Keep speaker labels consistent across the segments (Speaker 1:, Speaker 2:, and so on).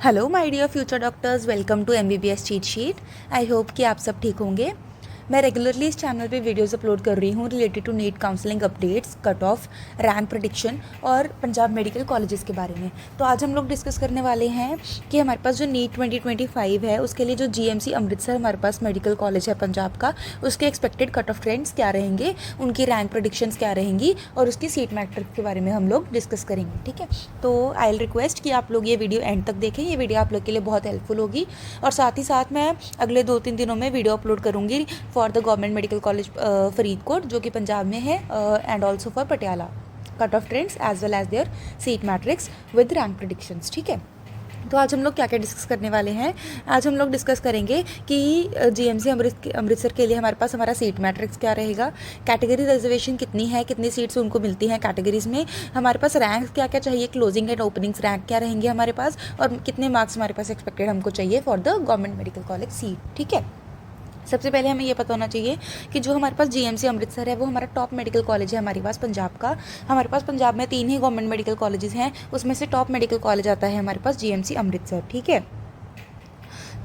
Speaker 1: Hello my dear future doctors, welcome to MBBS cheat sheet. I hope कि आप सब ठीक होंगे। मैं रेगुलरली इस चैनल पे वीडियोस अपलोड कर रही हूँ related to NEET counselling updates, cut off, rank prediction और पंजाब मेडिकल कॉलेजेस के बारे में। तो आज हम लोग डिस्कस करने वाले हैं कि हमारे पास जो नीट 2025 है उसके लिए जो जीएमसी अमृतसर हमारे पास मेडिकल कॉलेज है पंजाब का, उसके एक्सपेक्टेड कट ऑफ ट्रेंड्स क्या रहेंगे, उनकी रैंक प्रेडिक्शंस क्या रहेंगी और उसकी सीट मैट्रिक्स के बारे में हम लोग डिस्कस करेंगे। ठीक है, तो आई विल रिक्वेस्ट कि आप लोग ये वीडियो एंड तक देखें। ये वीडियो आप लोग के लिए बहुत हेल्पफुल होगी और साथ ही साथ मैं अगले 2-3 दिनों में वीडियो अपलोड करूँगी for the government medical college Faridkot, जो कि पंजाब में है, and also for Patiala, cut off trends as well as their seat matrix with rank predictions. ठीक है, तो आज हम लोग क्या क्या डिस्कस करने वाले हैं। आज हम लोग डिस्कस करेंगे कि जीएमसी अमृतसर के लिए हमारे पास हमारा सीट मैट्रिक्स क्या रहेगा, कैटेगरी रिजर्वेशन कितनी है, कितनी सीट्स उनको मिलती हैं कैटेगरीज में, हमारे पास रैंक क्या क्या चाहिए, क्लोजिंग एंड ओपनिंग्स रैंक क्या रहेंगे हमारे पास, और कितने मार्क्स हमारे पास एक्सपेक्टेड हमको चाहिए for the government medical college seat. ठीक है, सबसे पहले हमें ये पता होना चाहिए कि जो हमारे पास जीएमसी अमृतसर है वो हमारा टॉप मेडिकल कॉलेज है हमारे पास पंजाब का। हमारे पास पंजाब में 3 ही गवर्नमेंट मेडिकल कॉलेजेस हैं, उसमें से टॉप मेडिकल कॉलेज आता है हमारे पास जीएमसी अमृतसर। ठीक है,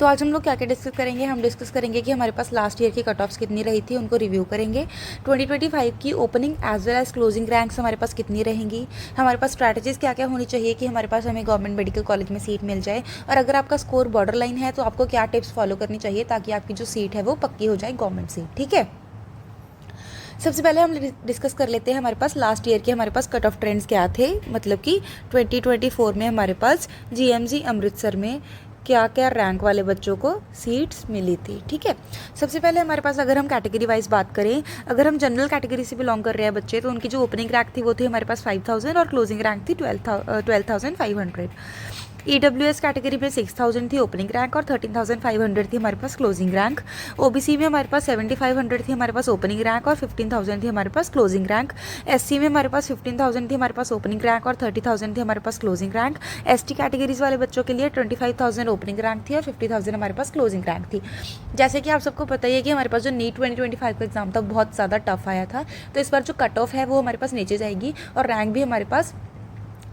Speaker 1: तो आज हम लोग क्या क्या डिस्कस करेंगे। हम डिस्कस करेंगे कि हमारे पास लास्ट ईयर की कट ऑफ्स कितनी रही थी, उनको रिव्यू करेंगे। 2025 की opening as well as closing ranks हमारे पास कितनी रहेंगी, हमारे पास स्ट्रैटेजीज क्या क्या होनी चाहिए कि हमारे पास हमें गवर्नमेंट मेडिकल कॉलेज में सीट मिल जाए, और अगर आपका स्कोर बॉर्डर लाइन है तो आपको क्या टिप्स फॉलो करनी चाहिए ताकि आपकी जो सीट है वो पक्की हो जाए गवर्नमेंट सीट। ठीक है, सबसे पहले हम डिस्कस कर लेते हैं हमारे पास लास्ट ईयर के हमारे पास कट ऑफ ट्रेंड्स क्या थे, मतलब कि 2024 में हमारे पास जीएमसी अमृतसर में क्या क्या रैंक वाले बच्चों को सीट्स मिली थी। ठीक है, सबसे पहले हमारे पास अगर हम कैटेगरी वाइज बात करें, अगर हम जनरल कैटेगरी से बिलोंग कर रहे हैं बच्चे, तो उनकी जो ओपनिंग रैंक थी वो थी हमारे पास 5000 और क्लोजिंग रैंक थी 12,500। ईडब्ल्यूएस कैटेगरी में 6000 थी ओपनिंग रैंक और 13,500 थी हमारे पास क्लोजिंग रैंक। ओबीसी में हमारे पास 7500 थी हमारे पास ओपनिंग रैंक और 15,000 थी हमारे पास क्लोजिंग रैंक। एससी में हमारे पास 15,000 थी हमारे पास ओपनिंग रैंक और 30,000 थी हमारे पास क्लोजिंग रैंक। एसटी कैटेगरीज वाले बच्चों के लिए 25,000 ओपनिंग रैंक थी और 50,000 हमारे पास क्लोजिंग रैंक थी। जैसे कि आप सबको पता ही है कि हमारे पास जो नीट 2025 का एग्जाम था बहुत ज़्यादा टफ आया था, तो इस बार जो कट ऑफ है वो हमारे पास नीचे जाएगी और रैंक भी हमारे पास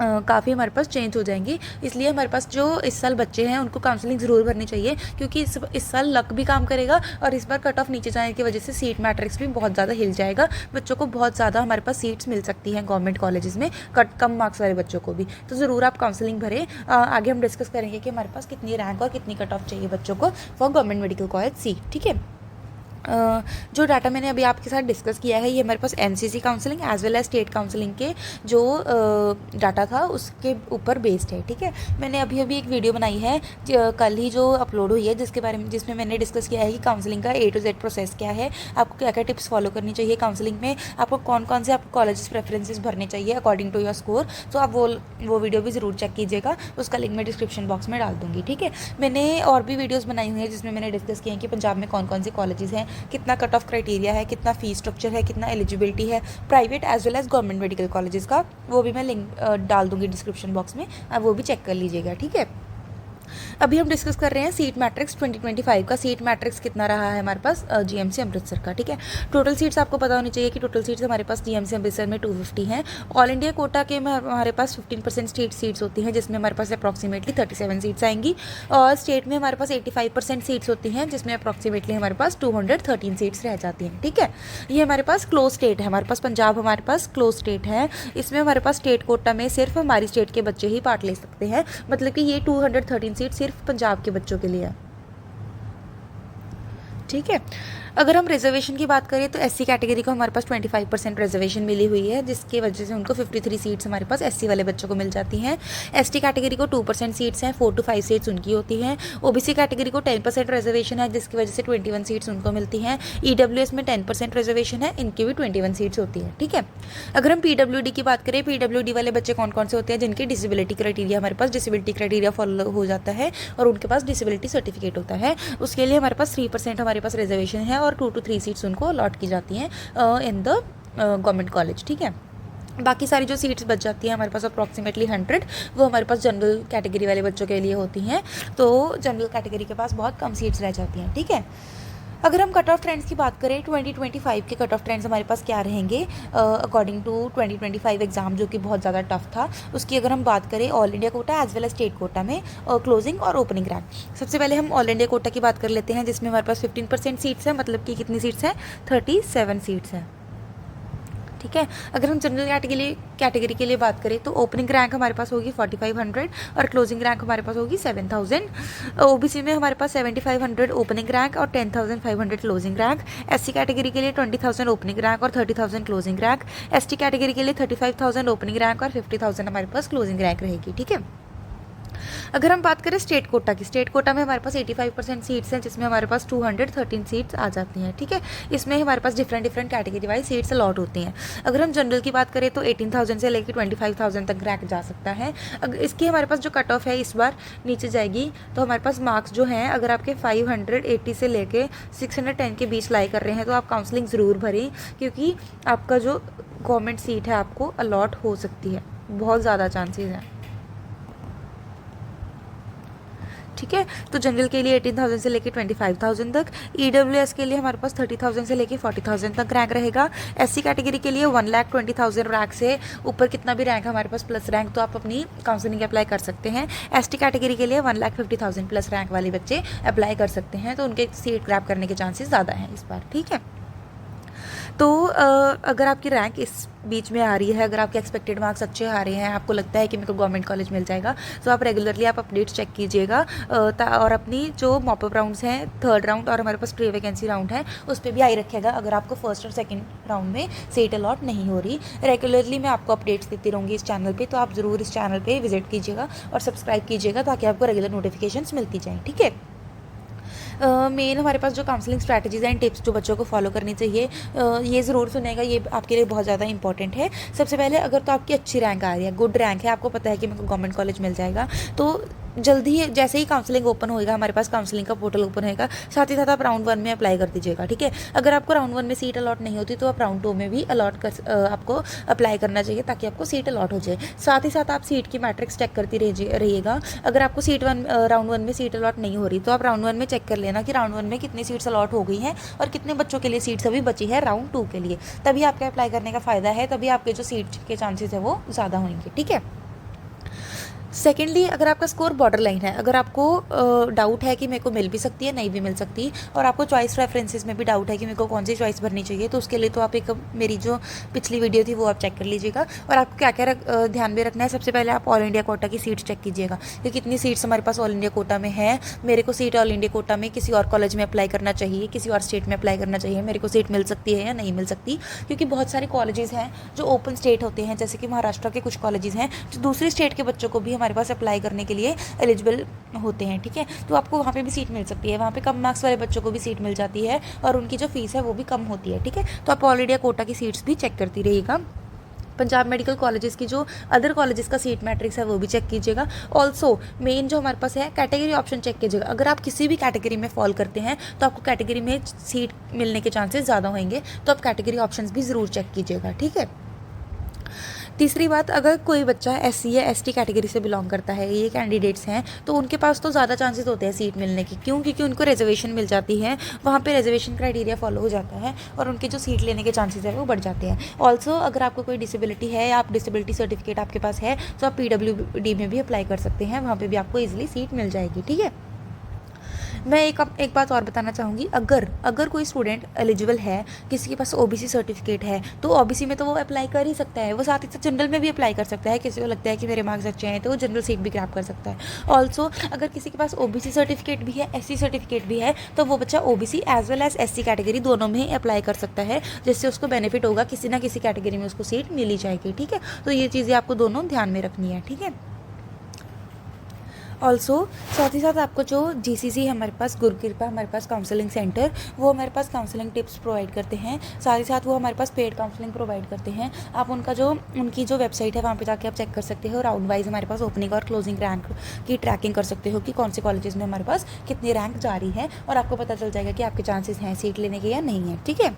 Speaker 1: काफ़ी हमारे पास चेंज हो जाएंगी। इसलिए हमारे पास जो इस साल बच्चे हैं उनको काउंसलिंग ज़रूर भरनी चाहिए, क्योंकि इस साल लक भी काम करेगा और इस बार कट ऑफ नीचे जाने की वजह से सीट मैट्रिक्स भी बहुत ज़्यादा हिल जाएगा। बच्चों को बहुत ज़्यादा हमारे पास सीट्स मिल सकती हैं गवर्नमेंट कॉलेजेस में, कम मार्क्स वाले बच्चों को भी। तो ज़रूर आप काउंसलिंग भरें। आगे हम डिस्कस करेंगे कि हमारे पास कितनी रैंक और कितनी कट ऑफ चाहिए बच्चों को for government medical college seat. ठीक है, जो डाटा मैंने अभी आपके साथ डिस्कस किया है ये हमारे पास MCC counselling as well as state counselling के जो डाटा था उसके ऊपर बेस्ड है। ठीक है, मैंने अभी एक वीडियो बनाई है कल ही जो अपलोड हुई है, जिसमें मैंने डिस्कस किया है कि काउंसलिंग का A to Z प्रोसेस क्या है, आपको क्या क्या टिप्स फॉलो करनी चाहिए काउंसलिंग में, आपको कौन कौन से आपको कॉलेजेस प्रेफरेंसेस भरने चाहिए अकॉर्डिंग टू योर स्कोर। तो आप वो वीडियो भी ज़रूर चेक कीजिएगा, उसका लिंक मैं डिस्क्रिप्शन बॉक्स में डाल दूँगी। ठीक है, मैंने और भी वीडियोज़ बनाई हुई हैं जिसमें मैंने डिस्कस किया है कि पंजाब में कौन कौन से कॉलेजेस हैं, कितना कट ऑफ क्राइटेरिया है, कितना फीस स्ट्रक्चर है, कितना एलिजिबिलिटी है private as well as government medical colleges का, वो भी मैं लिंक डाल दूंगी डिस्क्रिप्शन बॉक्स में, आप वो भी चेक कर लीजिएगा। ठीक है, अभी हम डिस्कस कर रहे हैं सीट मैट्रिक्स 2025 का। सीट मैट्रिक्स कितना रहा है हमारे पास जीएमसी अमृतसर का। ठीक है, टोटल सीट्स आपको पता होनी चाहिए कि टोटल सीट्स हमारे पास जीएमसी अमृतसर में 250 हैं। ऑल इंडिया कोटा के में हमारे पास 15% स्टेट सीट्स होती हैं, जिसमें हमारे पास अप्रॉक्सीमेटली 37 सीट्स आएंगी, और स्टेट में हमारे पास 85% सीट्स होती हैं, जिसमें अप्रॉक्सीमेटली हमारे पास 213 सीट्स रह जाती हैं। ठीक है, ये हमारे पास क्लोज स्टेट है, हमारे पास पंजाब हमारे पास क्लोज स्टेट है। इसमें हमारे पास स्टेट कोटा में सिर्फ हमारी स्टेट के बच्चे ही पार्ट ले सकते हैं, मतलब कि ये 213 सीट सिर्फ पंजाब के बच्चों के लिए है। ठीक है, अगर हम रिजर्वेशन की बात करें तो एससी कैटेगरी को हमारे पास 25% रिजर्वेशन मिली हुई है, जिसकी वजह से उनको 53 सीट्स हमारे पास एससी वाले बच्चों को मिल जाती हैं। एसटी कैटेगरी को 2% सीट्स हैं, 4 to 5 सीट्स उनकी होती हैं। ओबीसी कैटेगरी को 10% रिजर्वेशन है, जिसकी वजह से 21 सीट्स उनको मिलती हैं। ईडब्ल्यूएस में 10% रिजर्वेशन है, इनकी भी 21 सीट्स होती है। ठीक है, अगर हम पीडब्ल्यूडी की बात करें, पीडब्ल्यूडी वाले बच्चे कौन कौन से होते हैं, जिनकी डिसेबिलिटी क्राइटेरिया हमारे पास डिसेबिलिटी क्राइटेरिया फॉलो हो जाता है और उनके पास डिसेबिलिटी सर्टिफिकेट होता है, उसके लिए हमारे पास 3% हमारे पास रिजर्वेशन है और 2 to 3 सीट्स उनको अलॉट की जाती हैं इन द गवर्नमेंट कॉलेज। ठीक है, बाकी सारी जो सीट्स बच जाती हैं हमारे पास अप्रॉक्सीमेटली 100, वो हमारे पास जनरल कैटेगरी वाले बच्चों के लिए होती हैं, तो जनरल कैटेगरी के पास बहुत कम सीट्स रह जाती हैं। ठीक है, अगर हम कट ऑफ ट्रेंड्स की बात करें 2025 के कट ऑफ ट्रेंड्स हमारे पास क्या रहेंगे अकॉर्डिंग टू 2025 एग्ज़ाम जो कि बहुत ज़्यादा टफ था, उसकी अगर हम बात करें all India quota as well as state quota में क्लोजिंग और ओपनिंग रैंक। सबसे पहले हम ऑल इंडिया कोटा की बात कर लेते हैं, जिसमें हमारे पास 15% सीट्स हैं, मतलब कि कितनी सीट्स हैं, 37 सीट्स हैं। ठीक है। अगर हम जनरल कैटेगरी के लिए बात करें तो ओपनिंग रैंक हमारे पास होगी 4500 और क्लोजिंग रैंक हमारे पास होगी 7000। ओबीसी में हमारे पास 7500 ओपनिंग रैंक और 10500 क्लोजिंग रैंक। एससी कैटेगरी के लिए 20000 ओपनिंग रैंक और 30000 क्लोजिंग रैंक। एसटी कैटेगरी के लिए 35000 ओपनिंग रैंक और 50000 हमारे पास क्लोजिंग रैंक रहेगी। ठीक है। अगर हम बात करें स्टेट कोटा की, स्टेट कोटा में हमारे पास 85% सीट्स हैं, जिसमें हमारे पास 213 सीट्स आ जाती हैं। ठीक है। इसमें हमारे पास different category wise seats allot होती हैं। अगर हम जनरल की बात करें तो 18,000 से लेकर 25,000 तक रैंक जा सकता है। अगर इसकी हमारे पास जो कट ऑफ है इस बार नीचे जाएगी, तो हमारे पास मार्क्स जो हैं अगर आपके 580 से लेके 610 के बीच लाई कर रहे हैं तो आप काउंसलिंग ज़रूर भरें, क्योंकि आपका जो गवर्नमेंट सीट है आपको अलॉट हो सकती है, बहुत ज़्यादा चांसेस हैं। ठीक है। तो जनरल के लिए 18,000 से लेकर 25,000 तक, ईडब्ल्यूएस के लिए हमारे पास 30,000 से लेकर 40,000 तक रैंक रहेगा। एससी कैटेगरी के लिए 1,20,000 रैंक से ऊपर कितना भी रैंक हमारे पास प्लस रैंक, तो आप अपनी काउंसलिंग अप्लाई कर सकते हैं। एसटी कैटेगरी के लिए 1,50,000 प्लस रैंक वाले बच्चे अप्लाई कर सकते हैं, तो उनके सीट ग्रैब करने के चांसेस ज़्यादा हैं इस बार। ठीक है। तो अगर आपकी रैंक इस बीच में आ रही है, अगर आपके एक्सपेक्टेड मार्क्स अच्छे आ रहे हैं, आपको लगता है कि मेरे को गवर्नमेंट कॉलेज मिल जाएगा, तो आप रेगुलरली आप अपडेट्स चेक कीजिएगा और अपनी जो मॉपअप राउंड्स हैं, थर्ड राउंड और हमारे पास प्री वैकेंसी राउंड है, उस पर भी आई रखिएगा अगर आपको फर्स्ट और सेकंड राउंड में सीट अलॉट नहीं हो रही। रेगुलरली मैं आपको अपडेट्स देती रहूँगी इस चैनल पर, तो आप ज़रूर इस चैनल पर विजिट कीजिएगा और सब्सक्राइब कीजिएगा ताकि आपको रेगुलर नोटिफिकेशंस मिलती जाएँ। ठीक है। मेन हमारे पास जो काउंसलिंग स्ट्रैटेजीज़ एंड टिप्स जो बच्चों को फॉलो करनी चाहिए, ये ज़रूर सुनेगा, ये आपके लिए बहुत ज़्यादा इंपॉर्टेंट है। सबसे पहले अगर तो आपकी अच्छी रैंक आ रही है, गुड रैंक है, आपको पता है कि मेरे को गवर्नमेंट कॉलेज मिल जाएगा, तो जल्दी ही जैसे ही काउंसलिंग ओपन होएगा, हमारे पास काउंसलिंग का पोर्टल ओपन होएगा, साथ ही साथ आप राउंड 1 में अप्लाई कर दीजिएगा। ठीक है। अगर आपको राउंड 1 में सीट अलॉट नहीं होती तो आप राउंड 2 में भी आपको अप्लाई करना चाहिए ताकि आपको सीट अलॉट हो जाए। साथ ही साथ आप सीट की मैट्रिक्स चेक करती रहिएगा। अगर आपको राउंड 1 में सीट अलॉट नहीं हो रही तो आप राउंड 1 में चेक कर लेना कि राउंड 1 में कितनी सीट्स अलॉट हो गई हैं और कितने बच्चों के लिए सीट्स अभी बची है राउंड 2 के लिए। तभी आपका अप्लाई करने का फ़ायदा है, तभी आपके जो सीट के चांसेस है वो ज़्यादा होंगे। ठीक है। सेकेंडली, अगर आपका स्कोर बॉर्डर लाइन है, अगर आपको डाउट है कि मेरे को मिल भी सकती है, नहीं भी मिल सकती, और आपको चॉइस रेफरेंसेस में भी डाउट है कि मेरे को कौन सी चॉइस भरनी चाहिए, तो उसके लिए तो आप मेरी जो पिछली वीडियो थी वो आप चेक कर लीजिएगा। और आपको क्या क्या ध्यान में रखना है, सबसे पहले आप ऑल इंडिया कोटा की सीट्स चेक कीजिएगा कि कितनी सीट्स हमारे पास ऑल इंडिया कोटा में है। मेरे को सीट ऑल इंडिया कोटा में किसी और कॉलेज में अप्लाई करना चाहिए, किसी और स्टेट में अप्लाई करना चाहिए, मेरे को सीट मिल सकती है या नहीं मिल सकती, क्योंकि बहुत सारे कॉलेजेस हैं जो ओपन स्टेट होते हैं, जैसे कि महाराष्ट्र के कुछ कॉलेजेस हैं जो दूसरी स्टेट के बच्चों को भी हमारे पास अप्लाई करने के लिए एलिजिबल होते हैं। ठीक है। तो आपको वहाँ पे भी सीट मिल सकती है, वहाँ पे कम मार्क्स वाले बच्चों को भी सीट मिल जाती है और उनकी जो फीस है वो भी कम होती है। ठीक है। तो आप ऑल इंडिया कोटा की सीट्स भी चेक करती रहिएगा। पंजाब मेडिकल कॉलेजेस की जो अदर कॉलेजेस का सीट मैट्रिक्स है वो भी चेक कीजिएगा। ऑल्सो मेन जो हमारे पास है कैटेगरी ऑप्शन चेक कीजिएगा। अगर आप किसी भी कैटेगरी में फॉल करते हैं तो आपको कैटेगरी में सीट मिलने के चांसेस ज़्यादा होंगे, तो आप कैटेगरी ऑप्शंस भी ज़रूर चेक कीजिएगा। ठीक है। तीसरी बात, अगर कोई बच्चा एससी या एसटी कैटेगरी से बिलोंग करता है, ये कैंडिडेट्स हैं, तो उनके पास तो ज़्यादा चांसेस होते हैं सीट मिलने की। क्यों? क्योंकि उनको रिजर्वेशन मिल जाती है, वहाँ पे रिजर्वेशन क्राइटेरिया फॉलो हो जाता है और उनके जो सीट लेने के चांसेस है वो बढ़ जाते हैं। ऑल्सो अगर आपको कोई डिसेबिलिटी है या आप डिसेबिलिटी सर्टिफिकेट आपके पास है तो आप PWD में भी अप्लाई कर सकते हैं, वहाँ पर भी आपको ईजिली सीट मिल जाएगी। ठीक है। मैं एक बात और बताना चाहूँगी, अगर कोई स्टूडेंट एलिजिबल है, किसी के पास OBC सर्टिफिकेट है, तो OBC में तो वो अप्लाई कर ही सकता है, वो साथ ही साथ जनरल में भी अप्लाई कर सकता है। किसी को लगता है कि मेरे मार्क्स अच्छे हैं तो वो जनरल सीट भी ग्रैब कर सकता है। ऑल्सो अगर किसी के पास OBC सर्टिफिकेट भी है, SC सर्टिफिकेट भी है, तो वो बच्चा OBC as well as SC category दोनों में ही अप्लाई कर सकता है, जिससे उसको बेनिफिट होगा, किसी ना किसी कैटेगरी में उसको सीट मिली जाएगी। ठीक है। तो ये चीज़ें आपको दोनों ध्यान में रखनी है। ठीक है। ऑल्सो साथ ही साथ आपको जो GCC है हमारे पास, गुरु कृपा हमारे पास काउंसलिंग सेंटर, वो हमारे पास काउंसलिंग टिप्स प्रोवाइड करते हैं। साथ ही साथ वो हमारे पास पेड काउंसलिंग प्रोवाइड करते हैं। आप उनकी जो वेबसाइट है वहाँ पे जाके आप चेक कर सकते हो। राउंड वाइज हमारे पास ओपनिंग और क्लोजिंग रैंक की ट्रैकिंग कर सकते हो कि कौन से कॉलेजेस में हमारे पास कितनी रैंक जारी है, और आपको पता चल जाएगा कि आपके चांसेस हैं सीट लेने के या नहीं है। ठीक है।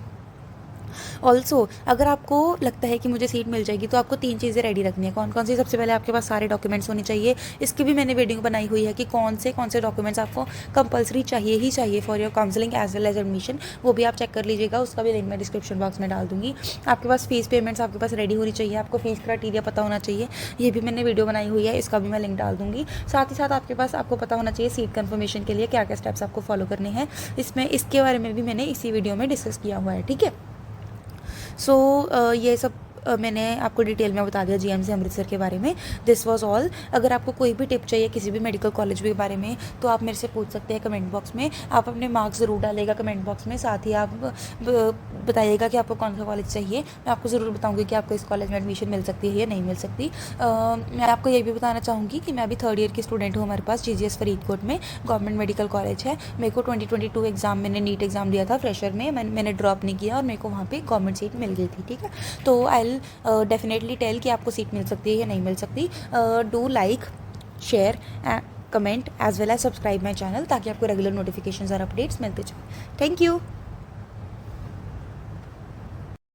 Speaker 1: ऑल्सो अगर आपको लगता है कि मुझे सीट मिल जाएगी तो आपको 3 चीज़ें रेडी रखनी है। कौन कौन सी? सबसे पहले आपके पास सारे डॉक्यूमेंट्स होने चाहिए। इसकी भी मैंने वीडियो बनाई हुई है कि कौन से डॉक्यूमेंट्स आपको कंपलसरी चाहिए ही चाहिए for your counselling as well as admission. वो भी आप चेक कर लीजिएगा, उसका भी लिंक मैं डिस्क्रिप्शन बॉक्स में डाल दूँगी। आपके पास फीस पेमेंट्स आपके पास रेडी होनी चाहिए, आपको फीस क्राइटेरिया पता होना चाहिए, ये भी मैंने वीडियो बनाई हुई है, इसका भी मैं लिंक डाल दूँगी। साथ ही साथ आपको पता होना चाहिए सीट कन्फर्मेशन के लिए क्या क्या स्टेप्स आपको फॉलो करने हैं। इसके बारे में भी मैंने इसी वीडियो में डिस्कस किया हुआ है, ठीक है। ये सब मैंने आपको डिटेल में बता दिया जीएमसी अमृतसर के बारे में। This was all. अगर आपको कोई भी टिप चाहिए किसी भी मेडिकल कॉलेज के बारे में तो आप मेरे से पूछ सकते हैं कमेंट बॉक्स में। आप अपने मार्क्स ज़रूर डालिएगा कमेंट बॉक्स में, साथ ही आप बताइएगा कि आपको कौन सा कॉलेज चाहिए। मैं आपको ज़रूर बताऊँगी कि आपको इस कॉलेज में एडमिशन मिल सकती है या नहीं मिल सकती। मैं आपको ये भी बताना चाहूँगी कि मैं अभी 3rd ईयर की स्टूडेंट हूँ। हमारे पास GGS फरीदकोट में गवर्नमेंट मेडिकल कॉलेज है। मेरे को 2022 एग्ज़ाम, मैंने नीट एग्ज़ाम दिया था फ्रेशर में, मैंने ड्रॉप नहीं किया और मेरे को वहाँ पे गवर्नमेंट सीट मिल गई थी, ठीक है। तो आई डेफिनेटली टेल कि आपको सीट मिल सकती है या नहीं मिल सकती। Do like, share, comment as well as subscribe my channel ताकि आपको रेगुलर नोटिफिकेशन और अपडेट्स मिलते जाए। Thank you.